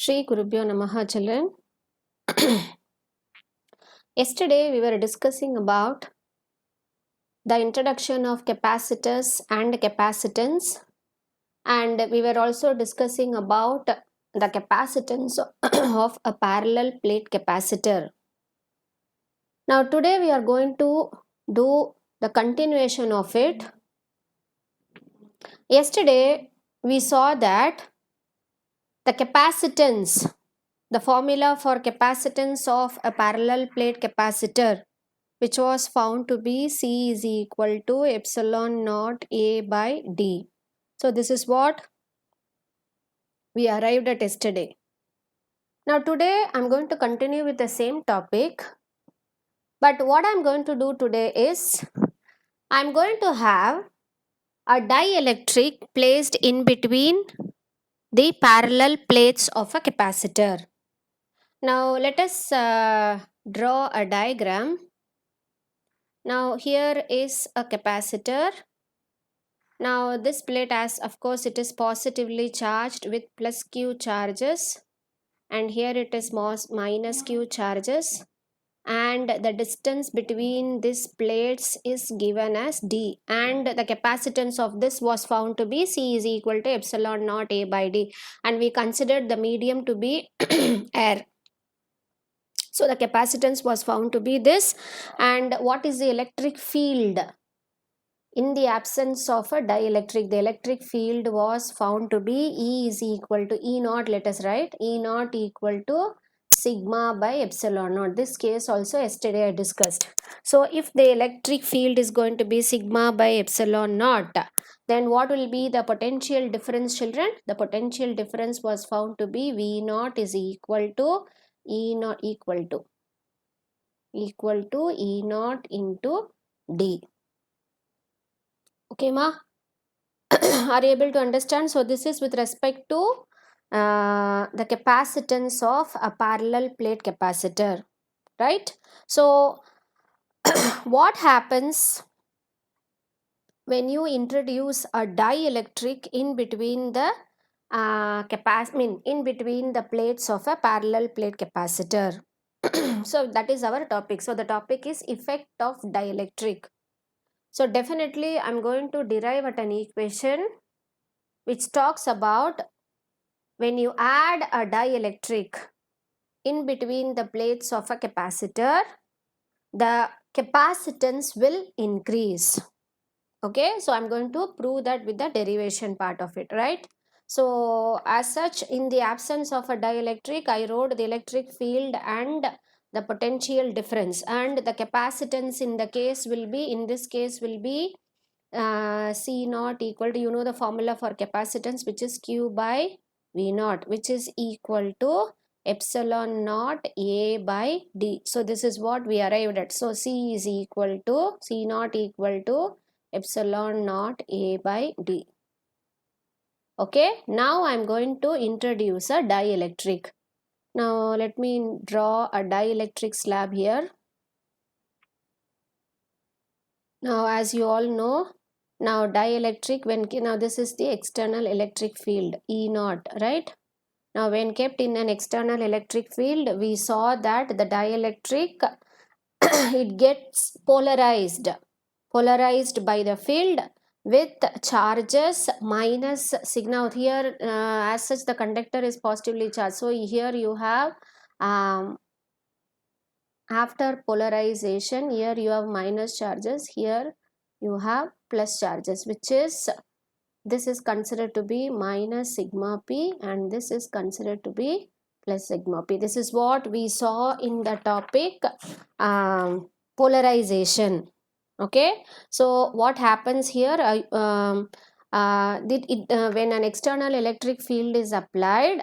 Shri Gurubhyo Namaha, children. Yesterday we were discussing about the introduction of capacitors and capacitance, and we were also discussing about the capacitance of a parallel plate capacitor. Now today we are going to do the continuation of it. Yesterday we saw that the capacitance, the formula for capacitance of a parallel plate capacitor, which was found to be C is equal to epsilon naught A by D. So this is what we arrived at yesterday. Now today I'm going to continue with the same topic, but what I'm going to do today is I'm going to have a dielectric placed in between the parallel plates of a capacitor. Now let us draw a diagram. Now here is a capacitor. Now this plate, as of course it is positively charged with plus Q charges, and here it is minus Q charges, and the distance between these plates is given as D, and the capacitance of this was found to be C is equal to epsilon naught A by D, and we considered the medium to be air. So the capacitance was found to be this. And what is the electric field? In the absence of a dielectric, the electric field was found to be E is equal to E naught, let us write E naught equal to sigma by epsilon naught. This case also yesterday I discussed. So if the electric field is going to be sigma by epsilon naught, then what will be the potential difference, children? The potential difference was found to be V naught is equal to E naught equal to E naught into D. Okay, ma? Are you able to understand? So this is with respect to the capacitance of a parallel plate capacitor, right? So what happens when you introduce a dielectric in between the in between the plates of a parallel plate capacitor? So that is our topic. So the topic is effect of dielectric. So definitely I'm going to derive at an equation which talks about when you add a dielectric in between the plates of a capacitor, the capacitance will increase. Okay, so I'm going to prove that with the derivation part of it, right? So as such, in the absence of a dielectric, I wrote the electric field and the potential difference, and the capacitance in the case will be, in this case will be C naught equal to, you know the formula for capacitance, which is Q by V naught, which is equal to epsilon naught A by D. So this is what we arrived at. So C is equal to, C naught equal to epsilon naught A by D. Okay, now I'm going to introduce a dielectric. Now let me draw a dielectric slab here. Now as you all know, now dielectric, now this is the external electric field E naught, right? Now when kept in an external electric field, we saw that the dielectric it gets polarized by the field with charges minus sigma. Here as such the conductor is positively charged, so here you have after polarization, here you have minus charges, here you have plus charges, which is, this is considered to be minus sigma p and this is considered to be plus sigma p. This is what we saw in the topic polarization. Okay, so what happens here, when an external electric field is applied,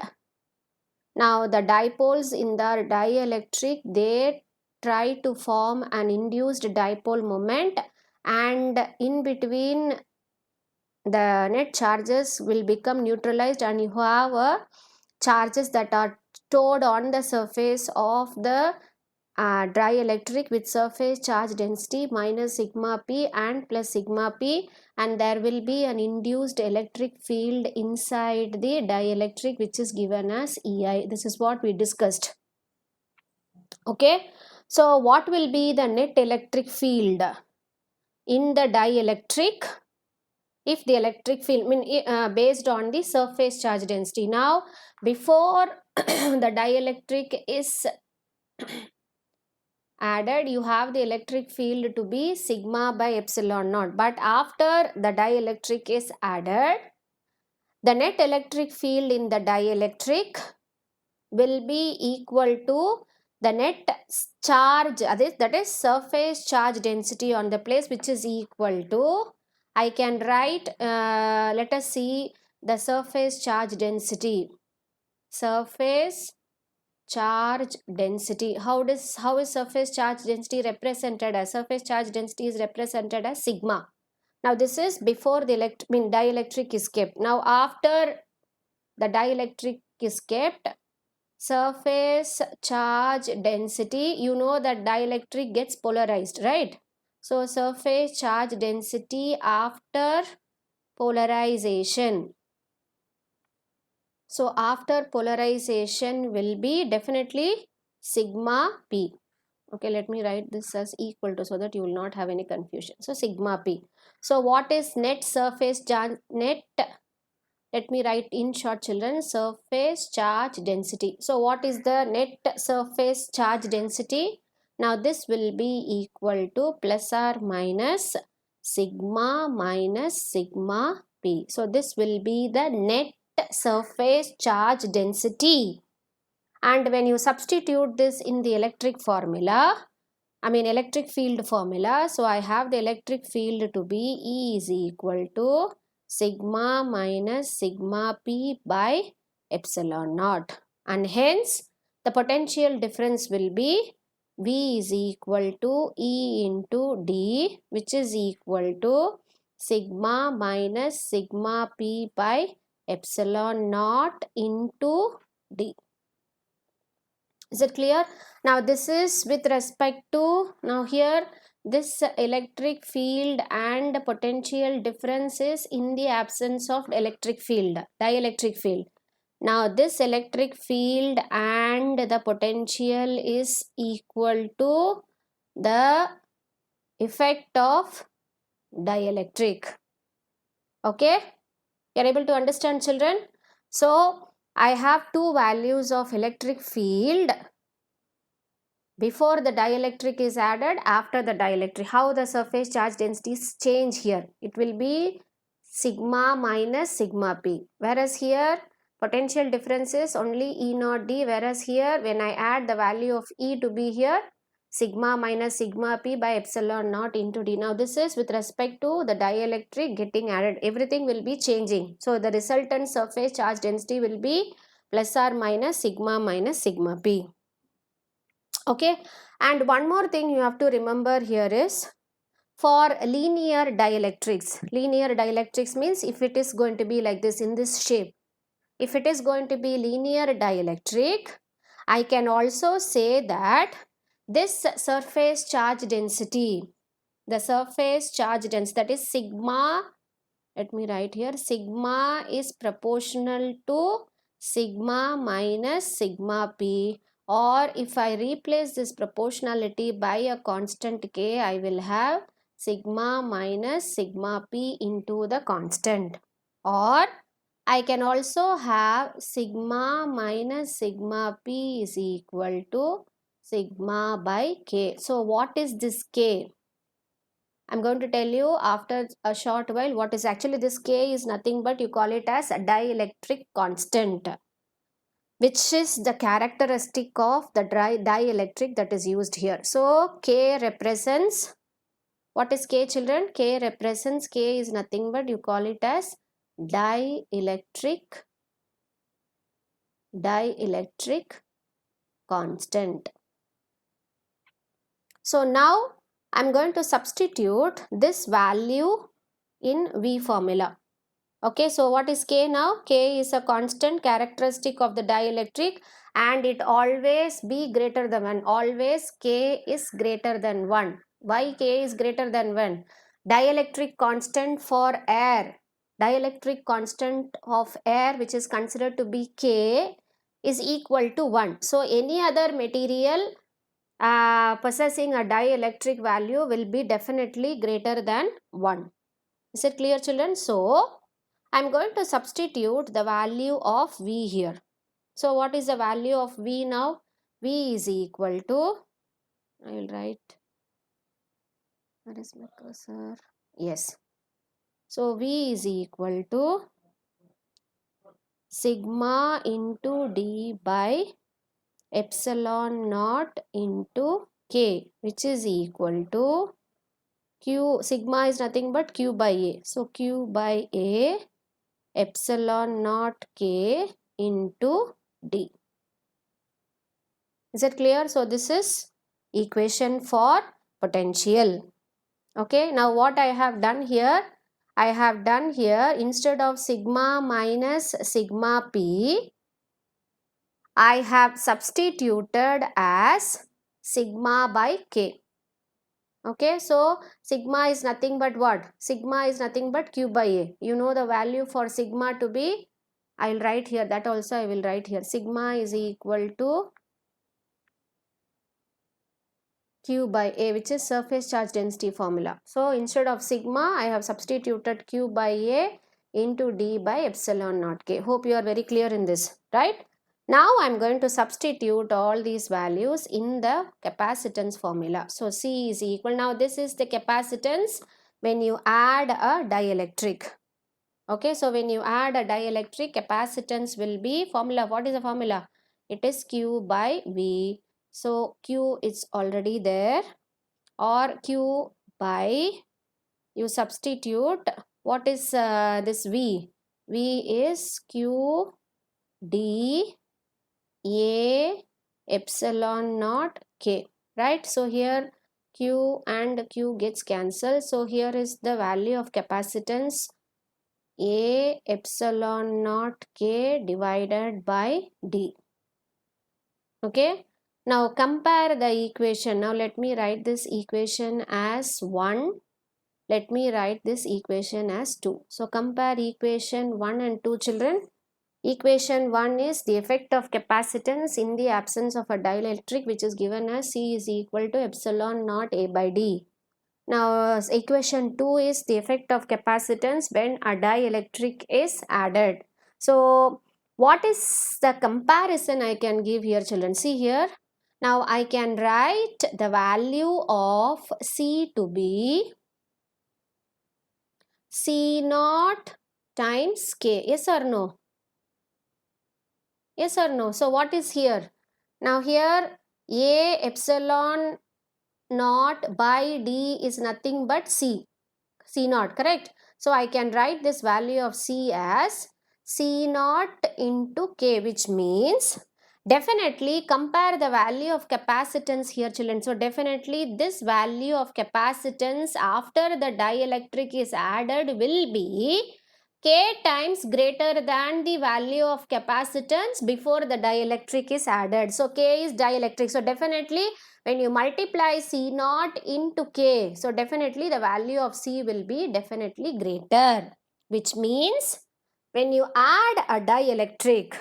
now the dipoles in the dielectric, they try to form an induced dipole moment, and in between the net charges will become neutralized, and you have charges that are stored on the surface of the dielectric with surface charge density minus sigma p and plus sigma p, and there will be an induced electric field inside the dielectric which is given as EI. This is what we discussed. Okay, so what will be the net electric field in the dielectric if the electric field based on the surface charge density? Now before the dielectric is added, you have the electric field to be sigma by epsilon naught, but after the dielectric is added, the net electric field in the dielectric will be equal to the net charge, that is surface charge density on the place, which is equal to, I can write, let us see the surface charge density. Surface charge density. How is surface charge density represented as? Surface charge density is represented as sigma. Now this is before the dielectric is kept. Now after the dielectric is kept, surface charge density, you know that dielectric gets polarized, right? So surface charge density after polarization. So after polarization will be definitely sigma p. Okay, let me write this as equal to, so that you will not have any confusion. So sigma p. So what is net surface charge? Net, let me write in short, children, surface charge density. So what is the net surface charge density? Now this will be equal to plus or minus sigma p. So this will be the net surface charge density. And when you substitute this in the electric formula, electric field formula, so I have the electric field to be E is equal to sigma minus sigma p by epsilon naught, and hence the potential difference will be V is equal to E into D, which is equal to sigma minus sigma p by epsilon naught into D. Is it clear? Now this is with respect to, now here this electric field and potential difference is in the absence of electric field, dielectric field. Now this electric field and the potential is equal to the effect of dielectric. Okay, you are able to understand, children? So I have two values of electric field before the dielectric is added, after the dielectric. How the surface charge densities change here? It will be sigma minus sigma p, whereas here potential difference is only E naught D, whereas here when I add the value of E to be here, sigma minus sigma p by epsilon naught into D. Now this is with respect to the dielectric getting added. Everything will be changing. So the resultant surface charge density will be plus or minus sigma p. Okay, and one more thing you have to remember here is, for linear dielectrics means if it is going to be like this in this shape, if it is going to be linear dielectric, I can also say that this surface charge density, the surface charge density, that is sigma, let me write here, sigma is proportional to sigma minus sigma p, or if I replace this proportionality by a constant k, I will have sigma minus sigma p into the constant, or I can also have sigma minus sigma p is equal to sigma by k. So what is this k? I'm going to tell you after a short while what is actually this k. Is nothing but you call it as a dielectric constant, which is the characteristic of the dielectric that is used here. So k represents, what is k, children? K represents, k is nothing but you call it as dielectric constant. So now I'm going to substitute this value in V formula. Okay, so what is K now? K is a constant characteristic of the dielectric and it always be greater than 1. Always K is greater than 1. Why K is greater than 1? Dielectric constant for air. Dielectric constant of air which is considered to be K is equal to 1. So any other material possessing a dielectric value will be definitely greater than 1. Is it clear, children? So I'm going to substitute the value of V here. So what is the value of V now? V is equal to, I will write, where is my cursor? Yes. So V is equal to sigma into D by epsilon naught into K, which is equal to Q. Sigma is nothing but Q by A. So Q by A epsilon naught K into D. Is it clear? So this is equation for potential. Okay, now what I have done here? I have done here, instead of sigma minus sigma P, I have substituted as sigma by K. Okay, so sigma is nothing but what? Sigma is nothing but Q by A. You know the value for sigma to be, I will write here, that also I will write here. Sigma is equal to Q by A, which is surface charge density formula. So instead of sigma, I have substituted Q by A into D by epsilon naught K. Hope you are very clear in this, right? Now I am going to substitute all these values in the capacitance formula. So C is equal. Now this is the capacitance when you add a dielectric. Okay, so when you add a dielectric, capacitance will be formula. What is the formula? It is Q by V. So Q is already there, or Q by, you substitute, what is this V? V is Q D A epsilon naught K, right? So here Q and Q gets cancelled. So here is the value of capacitance, A epsilon naught K divided by D. Okay, now compare the equation. Now let me write this equation as 1. Let me write this equation as 2. So compare equation 1 and 2, children. Equation 1 is the effect of capacitance in the absence of a dielectric, which is given as C is equal to epsilon naught A by D. Now equation 2 is the effect of capacitance when a dielectric is added. So what is the comparison I can give here, children? See here. Now I can write the value of C to be C naught times K. Yes or no? Yes or no? So what is here? Now here A epsilon naught by D is nothing but C. C naught, correct? So I can write this value of C as C naught into K, which means definitely compare the value of capacitance here, children. So definitely this value of capacitance after the dielectric is added will be K times greater than the value of capacitance before the dielectric is added. So K is dielectric. So definitely when you multiply C naught into K, so definitely the value of C will be definitely greater, which means when you add a dielectric,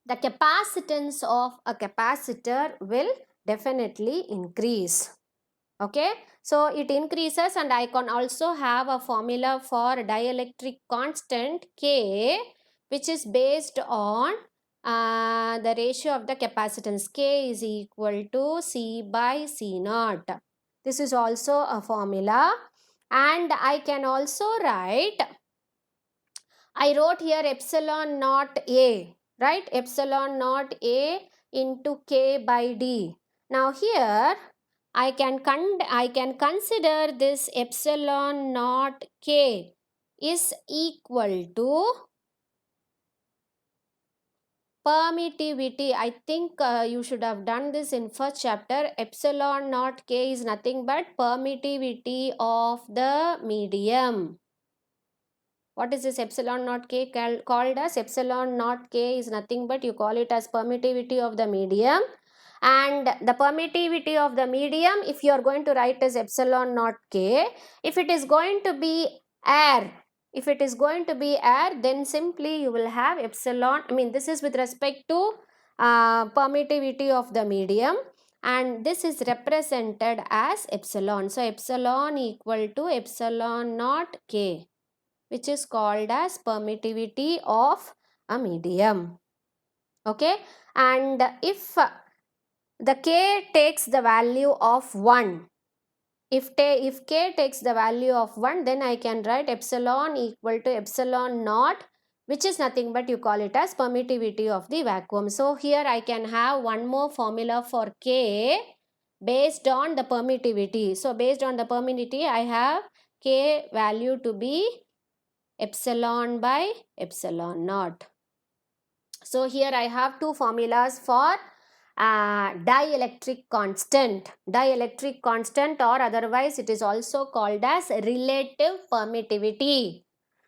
the capacitance of a capacitor will definitely increase. Okay, so it increases, and I can also have a formula for dielectric constant K, which is based on the ratio of the capacitance. K is equal to C by C naught. This is also a formula, and I can also write, I wrote here epsilon naught A, right? Epsilon naught A into K by D. Now here I can consider this epsilon naught K is equal to Permittivity, I think you should have done this in first chapter. Epsilon naught k is nothing but permittivity of the medium. What is this epsilon naught k called as? Epsilon naught k is nothing but, you call it as permittivity of the medium. And the permittivity of the medium, if you are going to write as epsilon naught k, if it is going to be air, then simply you will have epsilon, this is with respect to permittivity of the medium, and this is represented as epsilon. So epsilon equal to epsilon naught k, which is called as permittivity of a medium. Okay, and if the k takes the value of 1, if k takes the value of 1, then I can write epsilon equal to epsilon naught, which is nothing but, you call it as permittivity of the vacuum. So here I can have one more formula for k based on the permittivity. So based on the permittivity, I have k value to be epsilon by epsilon naught. So here I have two formulas for dielectric constant. Dielectric constant, or otherwise it is also called as relative permittivity.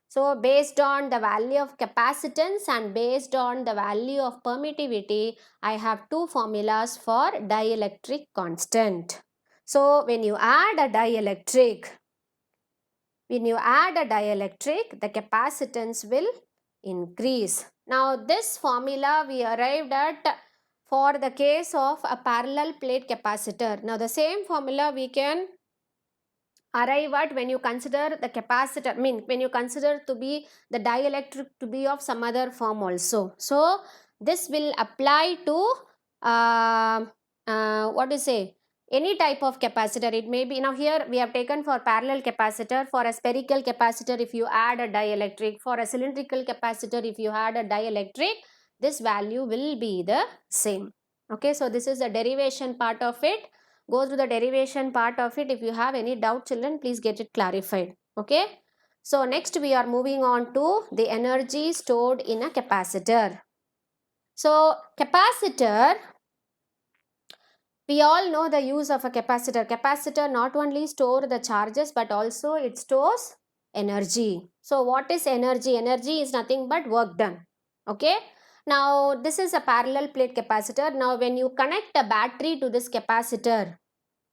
So based on the value of capacitance and based on the value of permittivity, I have two formulas for dielectric constant. So when you add a dielectric, the capacitance will increase. Now this formula we arrived at for the case of a parallel plate capacitor. Now the same formula we can arrive at when you consider the capacitor, when you consider to be the dielectric to be of some other form also. So this will apply to what do you say, any type of capacitor. It may be, now here we have taken for parallel capacitor. For a spherical capacitor, if you add a dielectric, for a cylindrical capacitor, if you add a dielectric, this value will be the same. Okay, so this is the derivation part of it. Go through the derivation part of it. If you have any doubt, children, please get it clarified. Okay, so next we are moving on to the energy stored in a capacitor. So capacitor, we all know the use of a capacitor. Capacitor not only store the charges, but also it stores energy. So what is energy? Energy is nothing but work done. Okay, now this is a parallel plate capacitor. Now when you connect a battery to this capacitor,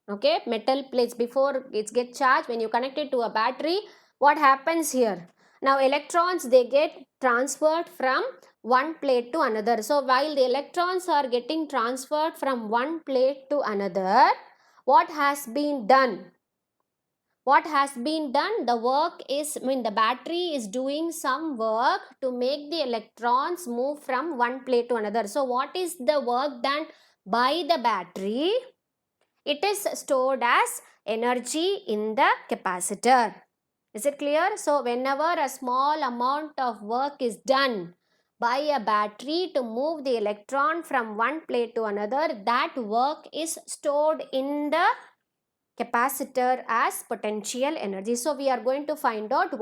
okay, metal plates, before it gets charged, when you connect it to a battery, what happens here? Now electrons, they get transferred from one plate to another. So while the electrons are getting transferred from one plate to another, what has been done? The work is, the battery is doing some work to make the electrons move from one plate to another. So what is the work done by the battery? It is stored as energy in the capacitor. Is it clear? So whenever a small amount of work is done by a battery to move the electron from one plate to another, that work is stored in the capacitor as potential energy. So we are going to find out,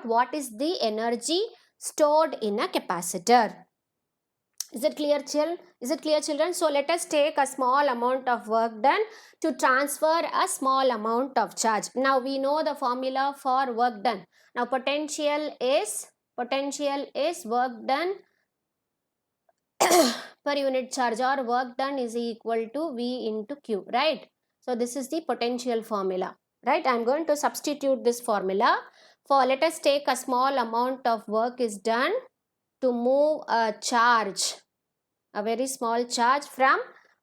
what is the energy stored in a capacitor. Is it clear, children? So let us take a small amount of work done to transfer a small amount of charge. Now we know the formula for work done. Now potential is work done per unit charge, or work done is equal to V into Q, right? So this is the potential formula, right? I am going to substitute this formula for, let us take a small amount of work is done to move a charge, a very small charge, from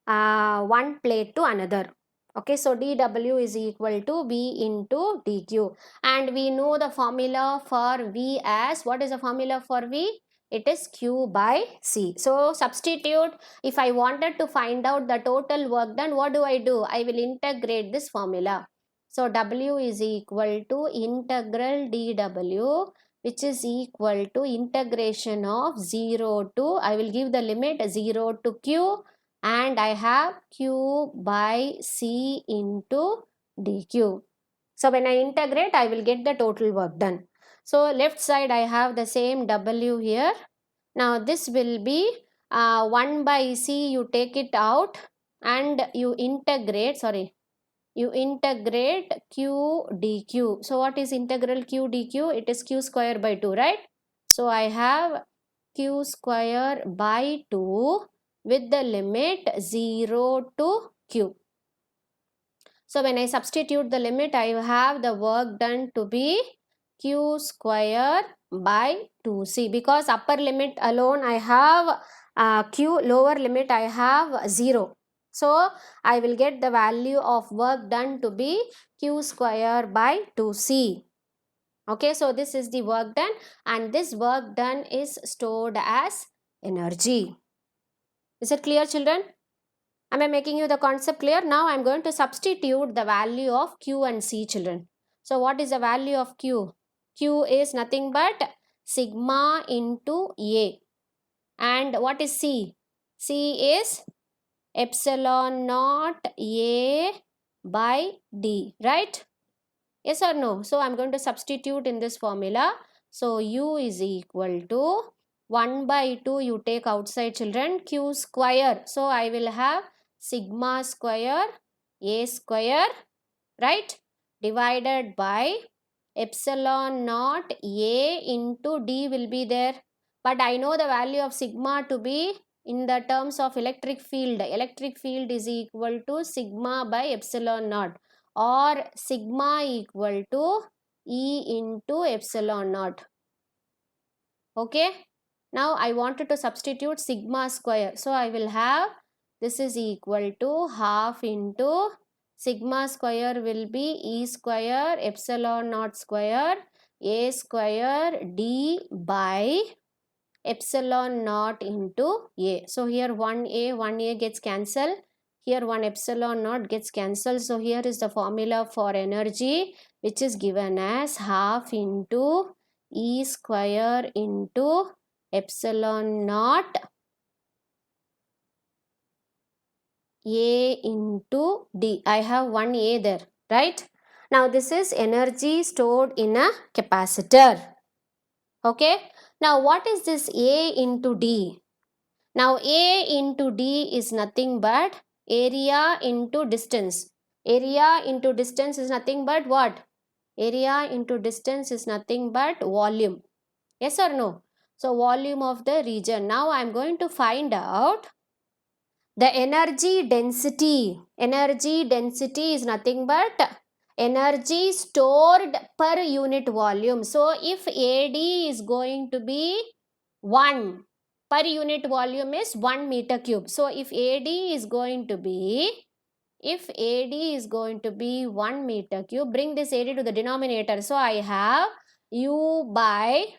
one plate to another. Okay, so dW is equal to V into dQ, and we know the formula for V as, what is the formula for V? It is Q by C. So substitute. If I wanted to find out the total work done, what do? I will integrate this formula. So W is equal to integral dW, which is equal to integration of 0 to, I will give the limit 0 to Q, and I have Q by C into dQ. So when I integrate, I will get the total work done. So left side I have the same W here. Now this will be 1 by C, you take it out and you integrate, you integrate q dq. So what is integral q dq? It is q square by 2, right? So I have q square by 2 with the limit 0 to q. So when I substitute the limit, I have the work done to be q square by 2c, because upper limit alone I have q, lower limit I have 0. So I will get the value of work done to be q square by 2c. Okay, so this is the work done, and this work done is stored as energy. Is it clear, children? Am I making you the concept clear? Now I am going to substitute the value of Q and C, children. So what is the value of Q? Q is nothing but sigma into A. And what is C? C is epsilon naught A by D, right? Yes or no? So I'm going to substitute in this formula. So U is equal to 1 by 2, you take outside, children, Q square. So I will have sigma square A square, right, divided by epsilon naught A into D will be there. But I know the value of sigma to be in the terms of electric field. Electric field is equal to sigma by epsilon naught, or sigma equal to E into epsilon naught. Okay. Now I wanted to substitute sigma square. So I will have, this is equal to half into sigma square will be E square epsilon naught square A square D by epsilon naught into A. So here 1A gets cancelled. Here 1 epsilon naught gets cancelled. So here is the formula for energy, which is given as half into E square into epsilon naught A into D. I have 1A there, right? Now this is energy stored in a capacitor. Okay. Now what is this A into D? Now A into D is nothing but area into distance. Area into distance is nothing but what? Area into distance is nothing but volume. Yes or no? So volume of the region. Now I am going to find out the energy density. Energy density is nothing but energy stored per unit volume. So if AD is going to be 1 per unit volume is 1 meter cube. So if AD is going to be 1 meter cube, bring this AD to the denominator. So I have U by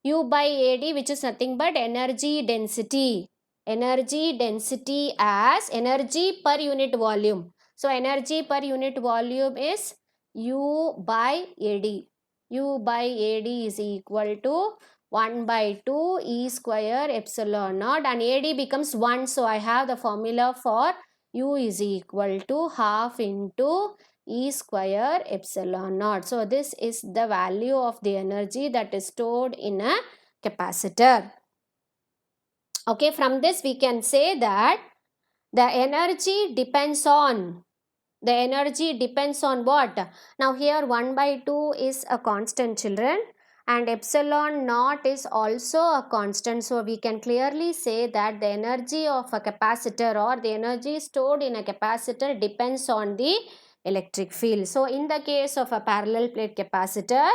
AD, which is nothing but energy density. Energy density as energy per unit volume. So energy per unit volume is U by AD. U by AD is equal to 1 by 2 E square epsilon naught, and AD becomes 1. So I have the formula for U is equal to half into E square epsilon naught. So this is the value of the energy that is stored in a capacitor. Okay, from this we can say that the energy depends on what? Now here 1 by 2 is a constant, children, and epsilon naught is also a constant. So we can clearly say that the energy of a capacitor, or the energy stored in a capacitor, depends on the electric field. So in the case of a parallel plate capacitor,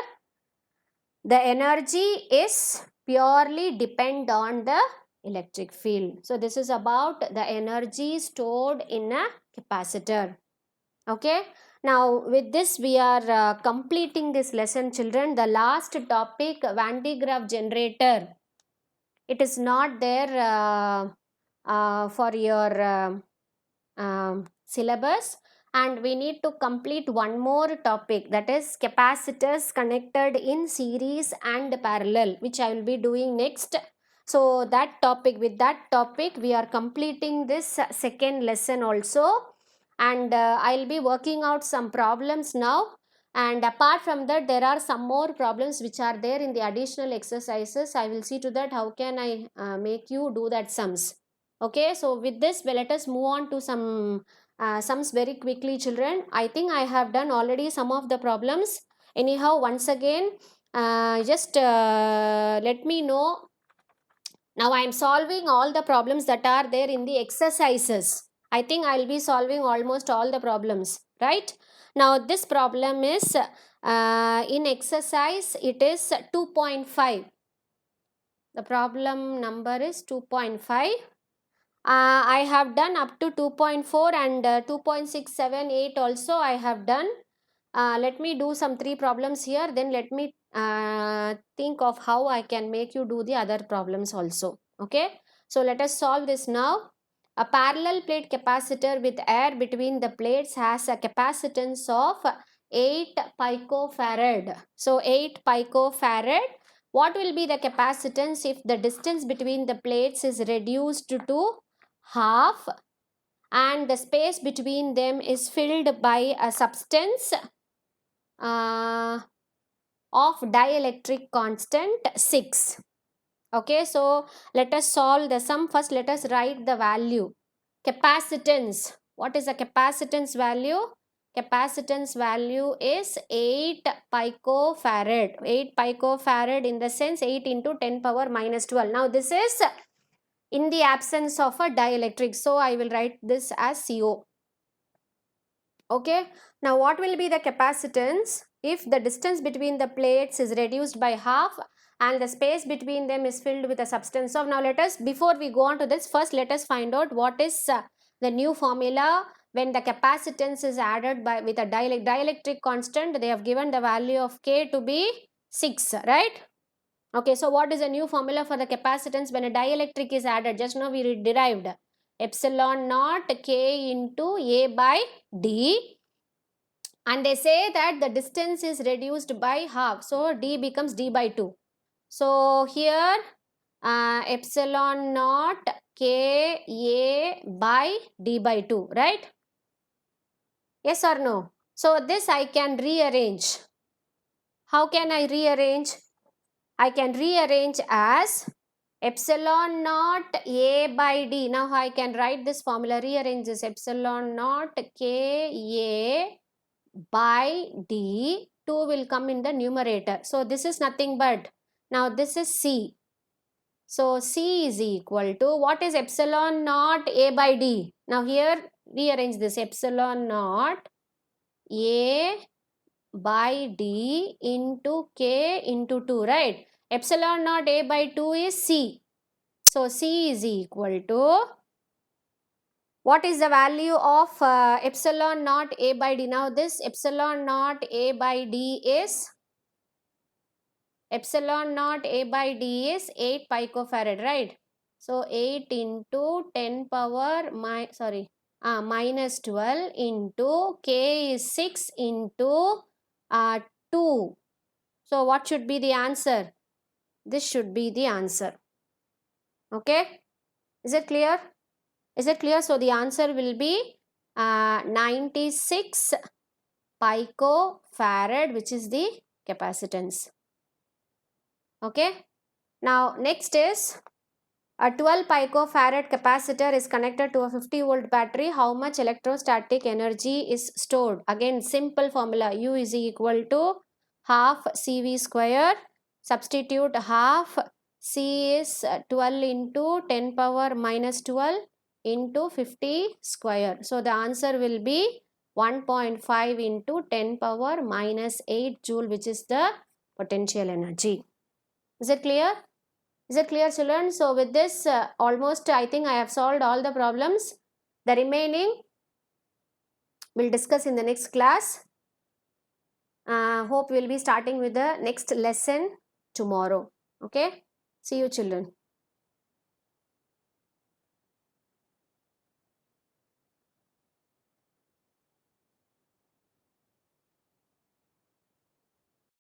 the energy is purely depend on the electric field. So this is about the energy stored in a capacitor. Okay. Now with this we are completing this lesson, children. The last topic, Van de Graaff generator, it is not there for your syllabus, and we need to complete one more topic, that is capacitors connected in series and parallel, which I will be doing next. So that topic, with that topic we are completing this second lesson also, and I'll be working out some problems now. And apart from that, there are some more problems which are there in the additional exercises. I will see to that how can I make you do that sums. Okay, so with this, well, let us move on to some sums very quickly, children. I think I have done already some of the problems. Anyhow, once again, just let me know. Now I am solving all the problems that are there in the exercises. I think I'll be solving almost all the problems, right? Now this problem is in exercise, it is 2.5. The problem number is 2.5. I have done up to 2.4 and 2.678 also I have done. Let me do some 3 problems here, then let me think of how I can make you do the other problems also. Okay, so let us solve this now. A parallel plate capacitor with air between the plates has a capacitance of 8 picofarad. So 8 picofarad. What will be the capacitance if the distance between the plates is reduced to half and the space between them is filled by a substance of dielectric constant 6. Okay, so let us solve the sum. First, let us write the value. Capacitance. What is the capacitance value? Capacitance value is 8 picofarad. 8 picofarad in the sense 8 into 10 power minus 12. Now, this is in the absence of a dielectric. So, I will write this as CO. Okay, now what will be the capacitance if the distance between the plates is reduced by half and the space between them is filled with a substance of. Now let us, before we go on to this, first let us find out what is the new formula when the capacitance is added by with a dielectric constant. They have given the value of K to be 6, right? Okay, so what is the new formula for the capacitance when a dielectric is added? Just now we derived epsilon naught K into A by D, and they say that the distance is reduced by half, so D becomes D by 2. So here epsilon naught K A by D by 2, right? Yes or no? So this I can rearrange. How can I rearrange? I can rearrange as epsilon naught A by D. Now I can write this formula, rearrange this epsilon naught K A by D. 2 will come in the numerator. So this is nothing but, now this is C. So C is equal to, what is epsilon naught A by D? Now here rearrange this, epsilon naught A by D into K into 2, right? Epsilon naught A by 2 is C. So C is equal to, what is the value of epsilon naught A by D? Now this epsilon naught A by D is, epsilon naught A by D is 8 picofarad, right? So 8 into 10 power minus 12 into K is 6 into 2. So what should be the answer? This should be the answer. Okay, is it clear? Is it clear? So the answer will be 96 picofarad, which is the capacitance. Okay, now next is a 12 picofarad capacitor is connected to a 50 volt battery. How much electrostatic energy is stored? Again, simple formula, U is equal to half CV square. Substitute half, C is 12 into 10 power minus 12 into 50 square. So the answer will be 1.5 into 10 power minus 8 joule, which is the potential energy. Is it clear? Is it clear, children? So with this, almost I think I have solved all the problems. The remaining we'll discuss in the next class. Hope we'll be starting with the next lesson tomorrow. Okay. See you, children.